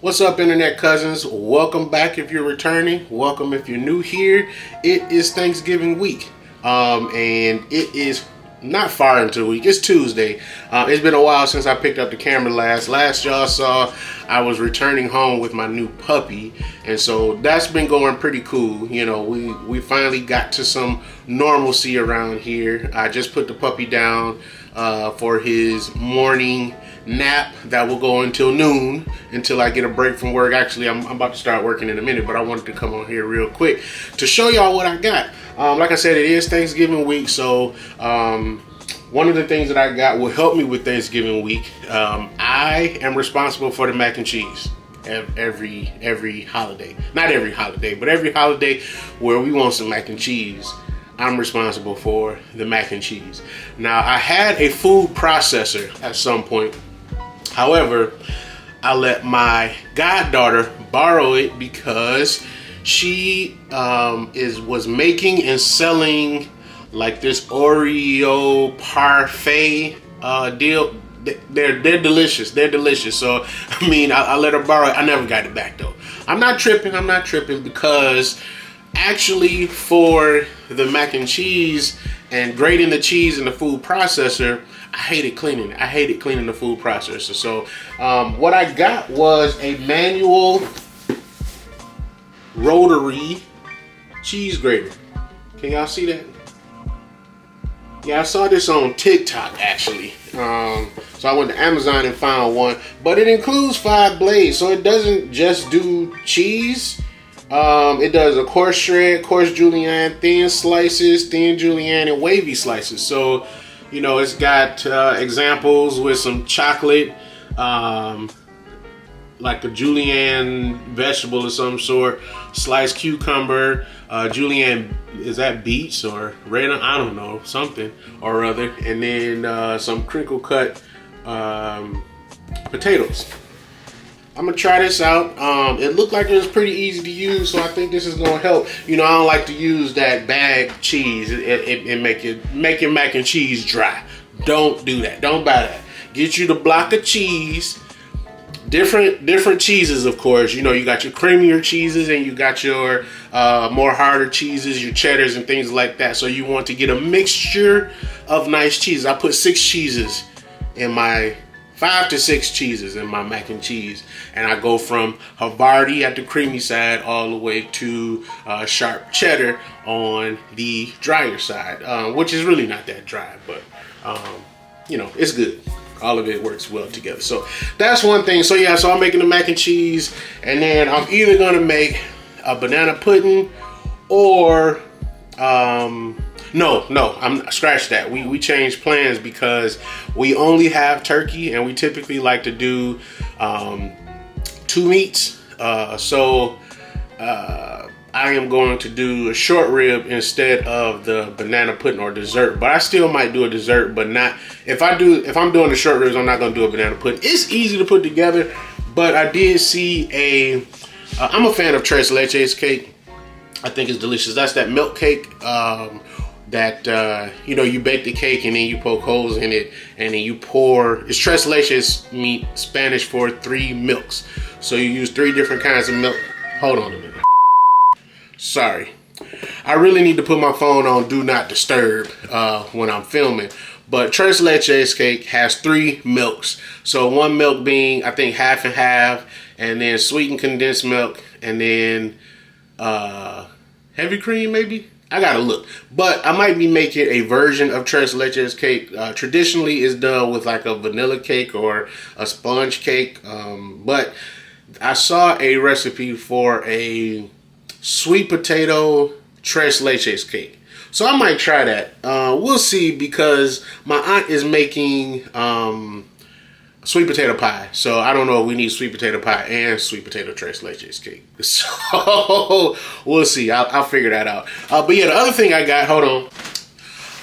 What's up, internet cousins? Welcome back if you're returning. Welcome if you're new here. It is Thanksgiving week, and it is not far into the week. It's Tuesday. It's been a while since I picked up the camera last. Last y'all saw, I was returning home with my new puppy, and so that's been going pretty cool. You know, we finally got to some normalcy around here. I just put the puppy down for his morning nap that will go until noon, until I get a break from work. Actually, I'm about to start working in a minute, but I wanted to come on here real quick to show y'all what I got. Like I said, it is Thanksgiving week, so one of the things that I got will help me with Thanksgiving week. I am responsible for the mac and cheese every holiday. Not every holiday, but every holiday where we want some mac and cheese, I'm responsible for the mac and cheese. Now, I had a food processor at some point. However, I let my goddaughter borrow it because she was making and selling like this Oreo parfait deal. They're delicious. They're delicious. So I mean, I let her borrow it. I never got it back though. I'm not tripping because actually for the mac and cheese and grating the cheese in the food processor, I hated cleaning it. I hated cleaning the food processor. So what I got was a manual rotary cheese grater. Can y'all see that? Yeah, I saw this on TikTok actually. So I went to Amazon and found one, but it includes 5 blades. So it doesn't just do cheese. It does a coarse shred, coarse julienne, thin slices, thin julienne, and wavy slices. So, you know, it's got examples with some chocolate, like a julienne vegetable of some sort, sliced cucumber, julienne, is that beets or red? I don't know, something or other. And then some crinkle cut potatoes. I'm gonna try this out. It looked like it was pretty easy to use, so I think this is gonna help. You know, I don't like to use that bag cheese. It make your mac and cheese dry. Don't do that. Don't buy that. Get you the block of cheese. Different cheeses, of course. You know, you got your creamier cheeses and you got your more harder cheeses, your cheddars and things like that. So you want to get a mixture of nice cheeses. I put 6 cheeses in my 5 to 6 cheeses in my mac and cheese, and I go from Havarti at the creamy side all the way to sharp cheddar on the drier side, which is really not that dry, but you know, it's good. All of it works well together. So that's one thing. So yeah, so I'm making the mac and cheese, and then I'm either gonna make a banana pudding or no, I'm scratch that. We changed plans because we only have turkey, and we typically like to do 2 meats. So I am going to do a short rib instead of the banana pudding or dessert. But I still might do a dessert, but not if I'm doing the short ribs, I'm not gonna do a banana pudding. It's easy to put together, but I did see I'm a fan of tres leches cake. I think it's delicious. That's that milk cake that you know, you bake the cake and then you poke holes in it and then you pour. It's tres leches, mean Spanish for 3 milks. So you use 3 different kinds of milk. Hold on a minute. Sorry, I really need to put my phone on do not disturb when I'm filming. But tres leches cake has 3 milks. So 1 milk being, I think, half and half, and then sweetened condensed milk, and then heavy cream maybe. I gotta look, but I might be making a version of tres leches cake. Traditionally, it's done with like a vanilla cake or a sponge cake, but I saw a recipe for a sweet potato tres leches cake. So I might try that. We'll see, because my aunt is making sweet potato pie. So I don't know if we need sweet potato pie and sweet potato tres leches cake. So we'll see. I'll figure that out. But yeah, the other thing I got, hold on.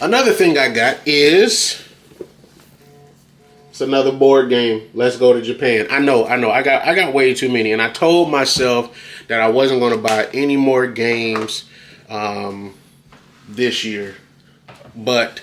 Another thing I got is, it's another board game. Let's go to Japan. I know. I got way too many, and I told myself that I wasn't going to buy any more games this year. But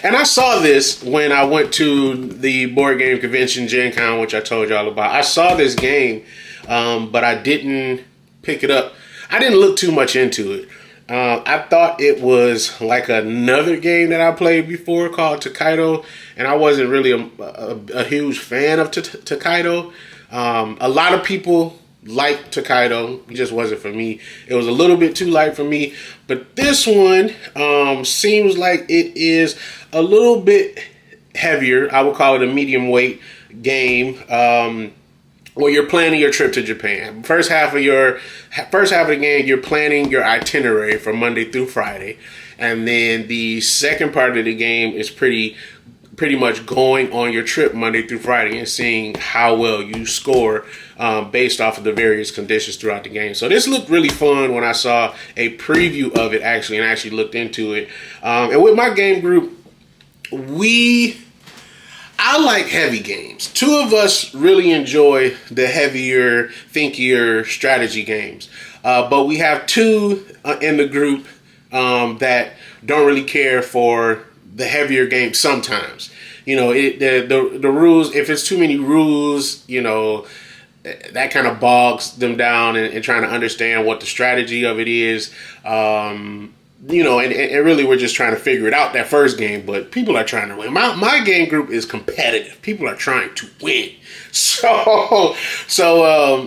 And I saw this when I went to the board game convention, Gen Con, which I told y'all about. I saw this game, but I didn't pick it up. I didn't look too much into it. I thought it was like another game that I played before called Takedo, and I wasn't really a huge fan of Takedo. A lot of people like Takedo. It just wasn't for me. It was a little bit too light for me. But this one seems like it is a little bit heavier. I would call it a medium weight game. Well, you're planning your trip to Japan. First half of the game, you're planning your itinerary from Monday through Friday, and then the second part of the game is pretty much going on your trip Monday through Friday and seeing how well you score based off of the various conditions throughout the game. So this looked really fun when I saw a preview of it and actually looked into it. And with my game group, I like heavy games. Two of us really enjoy the heavier, thinkier strategy games. But we have two in the group that don't really care for the heavier games sometimes. You know, the rules, if it's too many rules, you know, that kind of bogs them down and trying to understand what the strategy of it is. You know, and really we're just trying to figure it out that first game, but people are trying to win. My game group is competitive. People are trying to win. So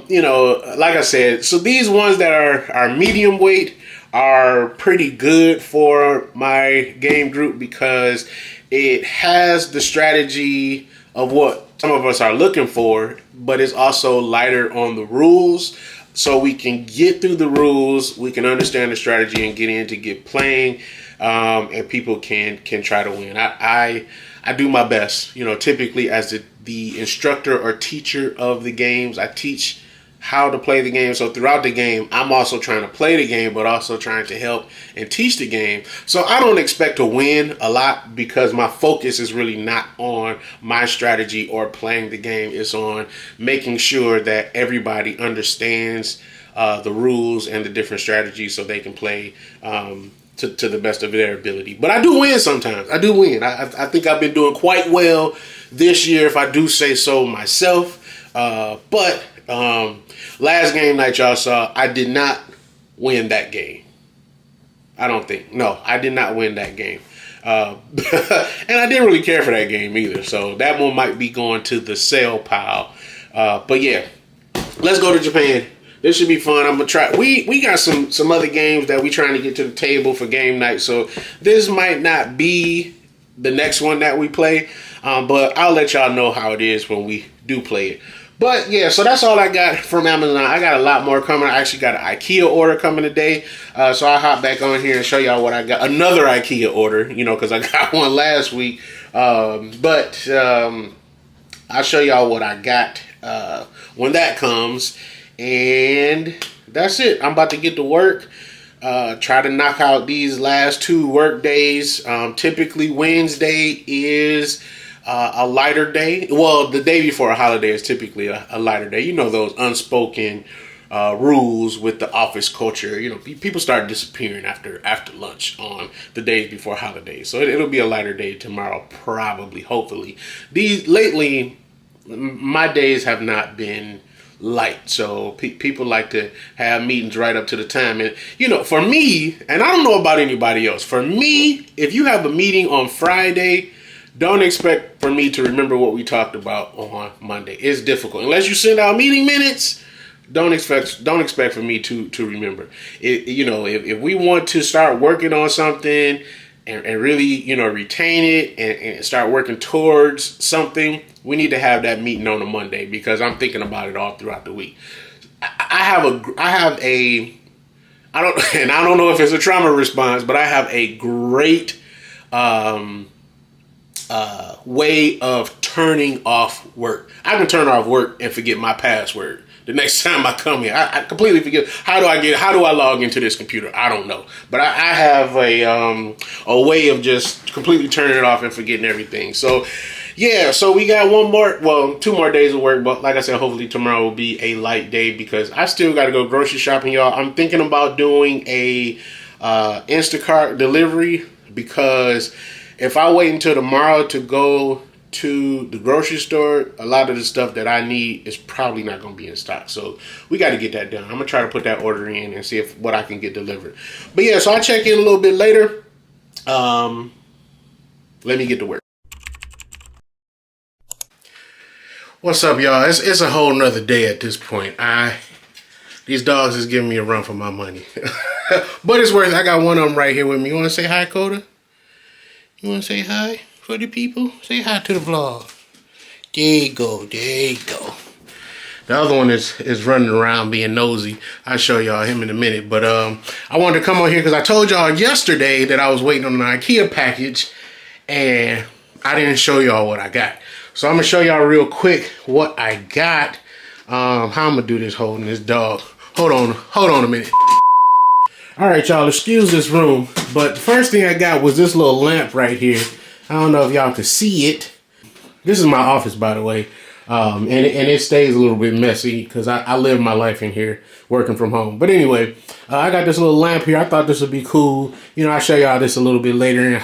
you know, like I said, so these ones that are medium weight are pretty good for my game group because it has the strategy of what some of us are looking for, but it's also lighter on the rules. So we can get through the rules, we can understand the strategy and get playing, and people can try to win. I do my best, you know, typically as the instructor or teacher of the games. I teach how to play the game. So throughout the game, I'm also trying to play the game, but also trying to help and teach the game. So I don't expect to win a lot because my focus is really not on my strategy or playing the game. It's on making sure that everybody understands the rules and the different strategies so they can play to the best of their ability. But I do win sometimes. I do win. I think I've been doing quite well this year, if I do say so myself. But last game night y'all saw, I did not win that game. I don't think. No, I did not win that game. And I didn't really care for that game either. So that one might be going to the sale pile. But yeah, let's go to Japan. This should be fun. I'm gonna try. We got some other games that we trying to get to the table for game night. So this might not be the next one that we play. But I'll let y'all know how it is when we do play it. But yeah, so that's all I got from Amazon. I got a lot more coming. I actually got an IKEA order coming today. So I'll hop back on here and show y'all what I got. Another IKEA order, you know, because I got one last week. But I'll show y'all what I got when that comes. And that's it. I'm about to get to work. Try to knock out these last 2 work days. Typically Wednesday is a lighter day. Well, the day before a holiday is typically a lighter day. You know, those unspoken rules with the office culture. You know, people start disappearing after lunch on the days before holidays. So it'll be a lighter day tomorrow, probably, hopefully. Lately, my days have not been light. So people like to have meetings right up to the time. And, you know, for me, and I don't know about anybody else, for me, if you have a meeting on Friday, don't expect for me to remember what we talked about on Monday. It's difficult. Unless you send out meeting minutes, don't expect for me to remember. You know, if we want to start working on something and really, you know, retain it and start working towards something, we need to have that meeting on a Monday because I'm thinking about it all throughout the week. I don't know if it's a trauma response, but I have a great way of turning off work. I can turn off work and forget my password. The next time I come here, I completely forget. How do I log into this computer? I don't know. But I have a way of just completely turning it off and forgetting everything. So yeah, so we got 2 more days of work. But like I said, hopefully tomorrow will be a light day because I still got to go grocery shopping, y'all. I'm thinking about doing a Instacart delivery because if I wait until tomorrow to go to the grocery store, a lot of the stuff that I need is probably not going to be in stock. So we got to get that done. I'm going to try to put that order in and see if what I can get delivered. But yeah, so I'll check in a little bit later. Let me get to work. What's up, y'all? It's a whole nother day at this point. These dogs is giving me a run for my money. But it's worth it. I got one of them right here with me. You want to say hi, Coda? You want to say hi for the people? Say hi to the vlog. There you go. There you go. The other one is running around being nosy. I'll show y'all him in a minute. But I wanted to come on here because I told y'all yesterday that I was waiting on an IKEA package. And I didn't show y'all what I got. So I'm going to show y'all real quick what I got. How I'm going to do this holding this dog. Hold on a minute. All right, y'all, excuse this room. But the first thing I got was this little lamp right here. I don't know if y'all can see it. This is my office, by the way. And it stays a little bit messy because I live my life in here working from home. But anyway, I got this little lamp here. I thought this would be cool. You know, I'll show y'all this a little bit later and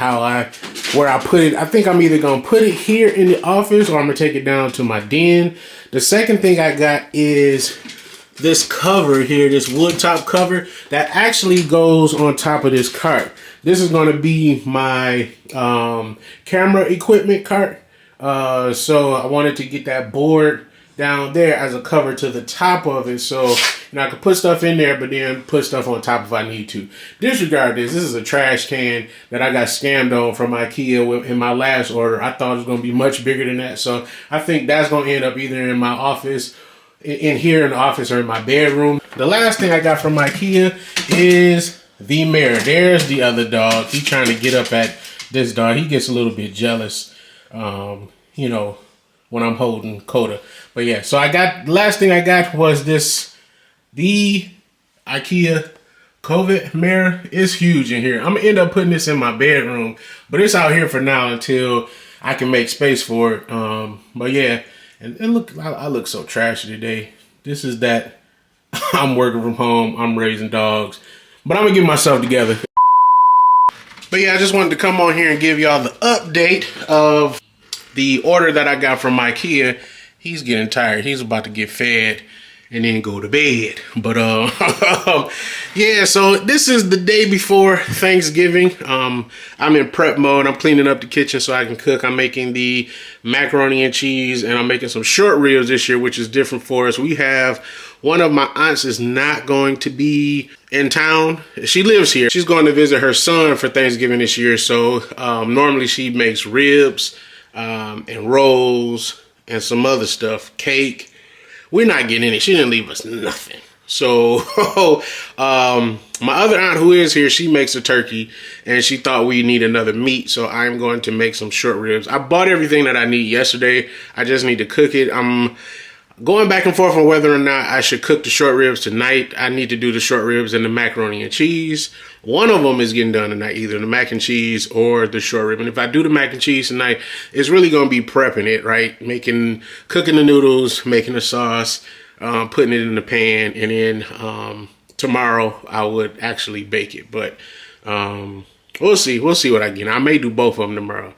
where I put it. I think I'm either going to put it here in the office or I'm going to take it down to my den. The second thing I got is this cover here, this wood top cover that actually goes on top of this cart. This is going to be my camera equipment cart. So I wanted to get that board down there as a cover to the top of it. So, you know, I could put stuff in there, but then put stuff on top if I need to. Disregard this. This is a trash can that I got scammed on from IKEA in my last order. I thought it was going to be much bigger than that. So I think that's going to end up either in my office, in here in the office, or in my bedroom. The last thing I got from IKEA is the mirror. There's the other dog. He's trying to get up at this dog. He gets a little bit jealous. You know, when I'm holding Coda. But yeah, so the last thing I got was the IKEA COVID mirror. It's huge in here. I'm gonna end up putting this in my bedroom, but it's out here for now until I can make space for it. But yeah, and look, I look so trashy today. This is that I'm working from home, I'm raising dogs, but I'm gonna get myself together. But yeah, I just wanted to come on here and give y'all the update of the order that I got from IKEA. He's getting tired. He's about to get fed and then go to bed. But yeah, so this is the day before Thanksgiving. I'm in prep mode. I'm cleaning up the kitchen so I can cook. I'm making the macaroni and cheese, and I'm making some short ribs this year, which is different for us. We have one of my aunts is not going to be in town. She lives here. She's going to visit her son for Thanksgiving this year. So normally she makes ribs and rolls and some other stuff, cake. We're not getting any. She didn't leave us nothing. So my other aunt who is here, she makes a turkey, and she thought we need another meat. So I'm going to make some short ribs. I bought everything that I need yesterday. I just need to cook it. I'm going back and forth on whether or not I should cook the short ribs tonight. I need to do the short ribs and the macaroni and cheese. One of them is getting done tonight, either the mac and cheese or the short rib. And if I do the mac and cheese tonight, it's really going to be prepping it, right? Cooking the noodles, making the sauce, putting it in the pan, and then tomorrow I would actually bake it. But we'll see. We'll see what I get. I may do both of them tomorrow,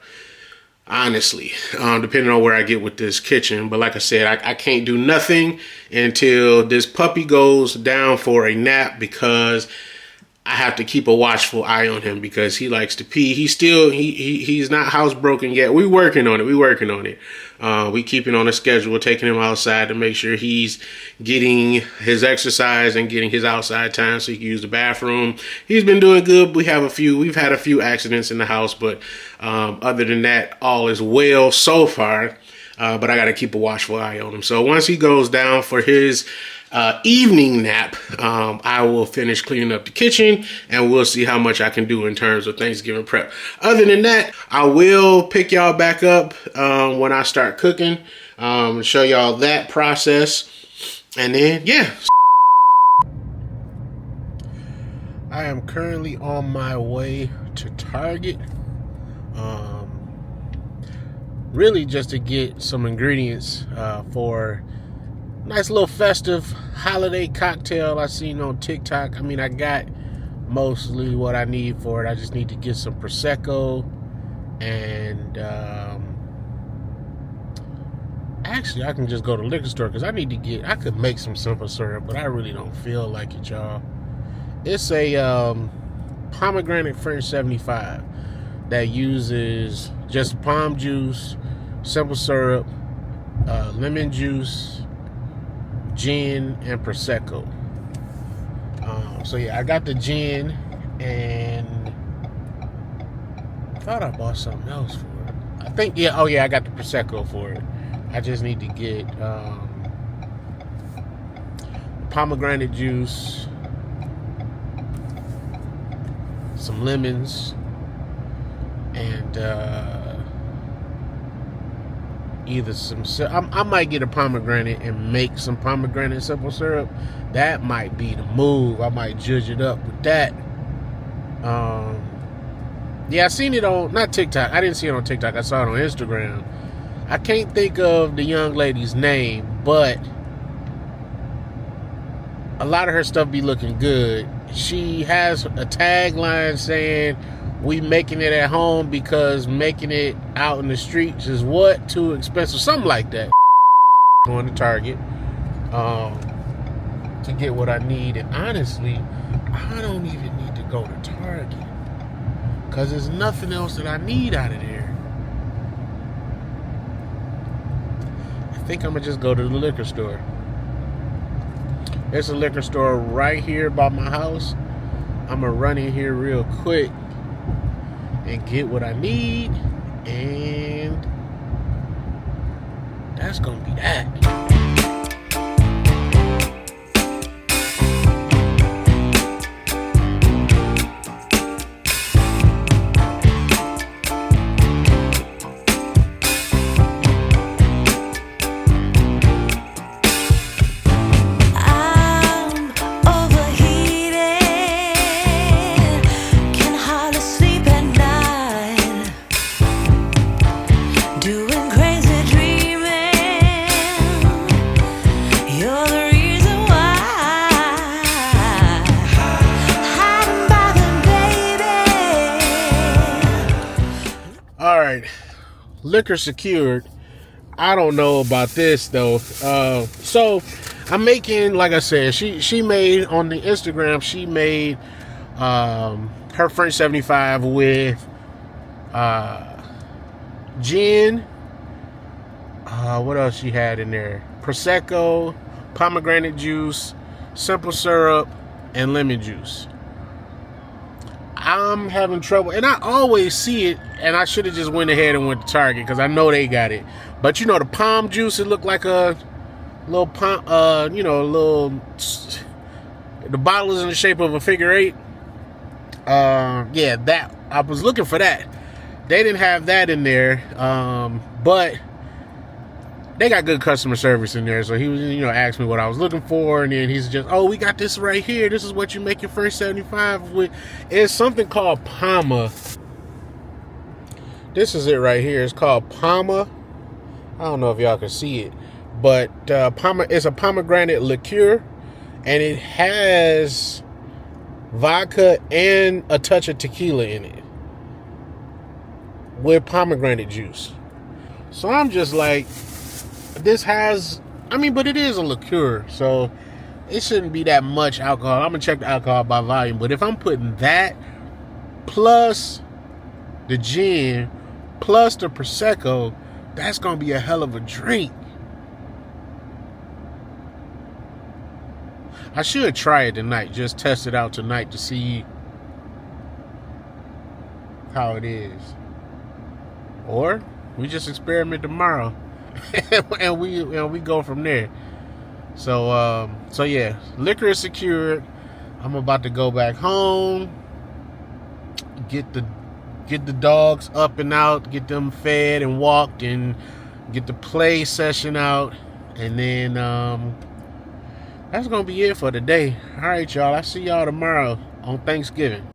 honestly, depending on where I get with this kitchen. But like I said, I can't do nothing until this puppy goes down for a nap, because I have to keep a watchful eye on him because he likes to pee. He's not housebroken yet. We're working on it. We keeping on a schedule, taking him outside to make sure he's getting his exercise and getting his outside time so he can use the bathroom. He's been doing good. We've had a few accidents in the house, but other than that, all is well so far. But I got to keep a watchful eye on him. So once he goes down for his evening nap, I will finish cleaning up the kitchen, and we'll see how much I can do in terms of Thanksgiving prep. Other than that, I will pick y'all back up when I start cooking, show y'all that process, and then yeah. I am currently on my way to Target, really just to get some ingredients for nice little festive holiday cocktail I seen on TikTok. I mean, I got mostly what I need for it. I just need to get some Prosecco And actually, I can just go to the liquor store because I could make some simple syrup, but I really don't feel like it, y'all. It's a pomegranate French 75 that uses just palm juice, simple syrup, lemon juice, gin, and prosecco. So yeah, I got the gin, and I thought I bought something else for it. I think I got the prosecco for it. I just need to get pomegranate juice, some lemons, and either I might get a pomegranate and make some pomegranate simple syrup. That might be the move. I might judge it up with that. Yeah, I seen it on, not TikTok. I didn't see it on TikTok. I saw it on Instagram. I can't think of the young lady's name, but a lot of her stuff be looking good. She has a tagline saying, "We making it at home because making it out in the streets is what? Too expensive." Something like that. Going to Target to get what I need. And honestly, I don't even need to go to Target because there's nothing else that I need out of there. I think I'm going to just go to the liquor store. There's a liquor store right here by my house. I'm going to run in here real quick and get what I need. And that's going to be that. Liquor secured. I don't know about this though. So I'm making, like I said, she made on the Instagram, she made her French 75 with gin, what else she had in there? Prosecco, pomegranate juice, simple syrup, and lemon juice. I'm having trouble, and I always see it, and I should have just went ahead and went to Target because I know they got it. But you know, the palm juice, it looked like a little palm, the bottle is in the shape of a figure 8. Yeah, that I was looking for that. They didn't have that in there, but they got good customer service in there. So he was, asked me what I was looking for, and then he's just, "Oh, we got this right here. This is what you make your first 75 with." It's something called Palma. This is it right here. It's called Palma. I don't know if y'all can see it, but Palma is a pomegranate liqueur, and it has vodka and a touch of tequila in it with pomegranate juice. So I'm just like, this has, but it is a liqueur, so it shouldn't be that much alcohol. I'm gonna check the alcohol by volume, but if I'm putting that plus the gin plus the prosecco, that's gonna be a hell of a drink. I should try it tonight, just test it out tonight to see how it is, or we just experiment tomorrow. and we go from there. So yeah, liquor is secured. I'm about to go back home, get the dogs up and out, get them fed and walked, and get the play session out, and then that's gonna be it for today. All right, y'all. I see y'all tomorrow on Thanksgiving.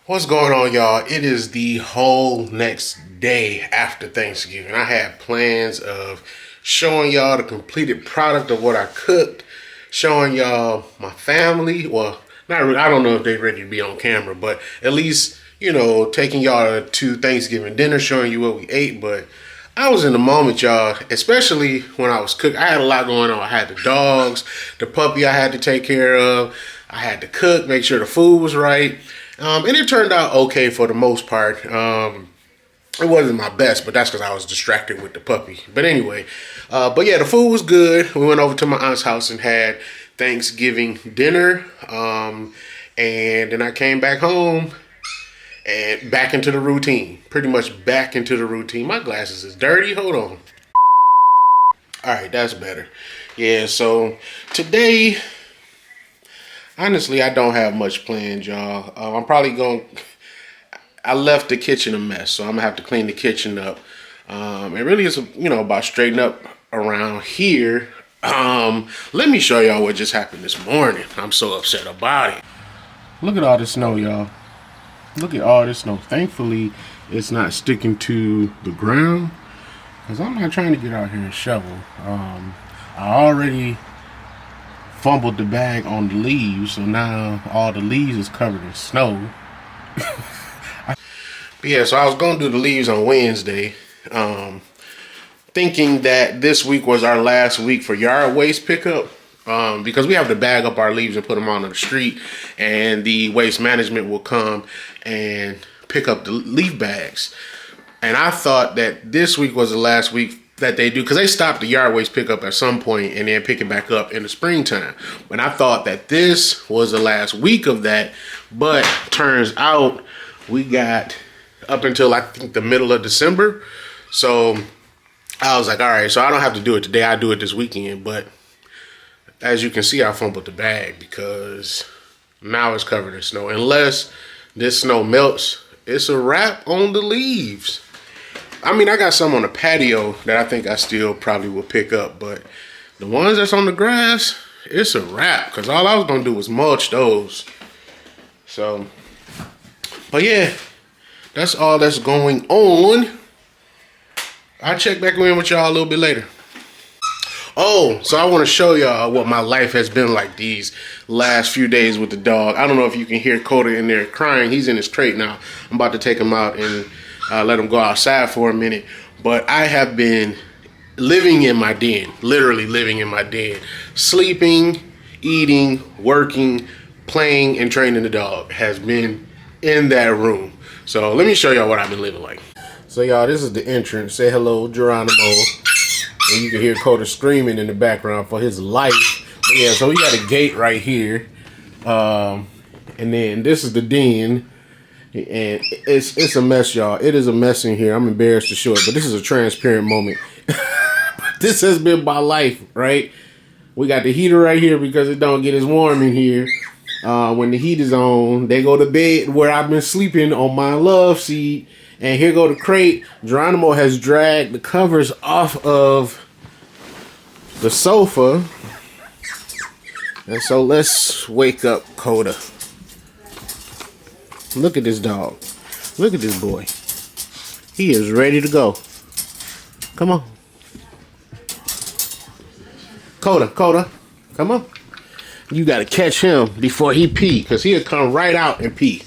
What's going on, y'all? It is the whole next day after Thanksgiving. I had plans of showing y'all the completed product of what I cooked, showing y'all my family. Well, not really, I don't know if they're ready to be on camera, but at least, you know, taking y'all to Thanksgiving dinner, showing you what we ate. But I was in the moment, y'all, especially when I was cooking. I had a lot going on. I had the dogs, the puppy I had to take care of. I had to cook, make sure the food was right. And it turned out okay for the most part. It wasn't my best, but that's because I was distracted with the puppy. But anyway, but yeah, the food was good. We went over to my aunt's house and had Thanksgiving dinner. And then I came back home and back into the routine. Pretty much back into the routine. My glasses is dirty. Hold on. All right, that's better. Yeah, so today, honestly, I don't have much planned, y'all. I'm probably going to... I left the kitchen a mess, so I'm going to have to clean the kitchen up. It really is, you know, about straightening up around here. Let me show y'all what just happened this morning. I'm so upset about it. Look at all this snow, y'all. Look at all this snow. Thankfully, it's not sticking to the ground, because I'm not trying to get out here and shovel. I already fumbled the bag on the leaves, so now all the leaves is covered in snow. But yeah, so I was gonna do the leaves on Wednesday, thinking that this week was our last week for yard waste pickup, because we have to bag up our leaves and put them on the street, and the waste management will come and pick up the leaf bags. And I thought that this week was the last week that they do, because they stopped the yard waste pickup at some point and then pick it back up in the springtime. But I thought that this was the last week of that, but turns out we got up until I think the middle of December. So I was like, all right, so I don't have to do it today. I do it this weekend. But as you can see, I fumbled the bag because now it's covered in snow. Unless this snow melts, it's a wrap on the leaves. I mean, I got some on the patio that I think I still probably will pick up, but the ones that's on the grass, it's a wrap, because all I was going to do was mulch those. So, but yeah, that's all that's going on. I'll check back in with y'all a little bit later. Oh, so I want to show y'all what my life has been like these last few days with the dog. I don't know if you can hear Coda in there crying. He's in his crate now. I'm about to take him out and let him go outside for a minute. But I have been living in my den, literally living in my den. Sleeping, eating, working, playing, and training the dog has been in that room. So let me show y'all what I've been living like. So y'all, this is the entrance. Say hello, Geronimo. And you can hear Coda screaming in the background for his life. But yeah, so we got a gate right here. And then this is the den. And it's a mess, y'all. It is a mess in here. I'm embarrassed to show it, but this is a transparent moment. This has been my life, right? We got the heater right here because it don't get as warm in here. When the heat is on, they go to bed where I've been sleeping on my love seat. And here go the crate. Geronimo has dragged the covers off of the sofa. And so let's wake up Coda. Look at this dog. Look at this boy. He is ready to go. Come on. Coda, come on. You gotta catch him before he pee, because he'll come right out and pee.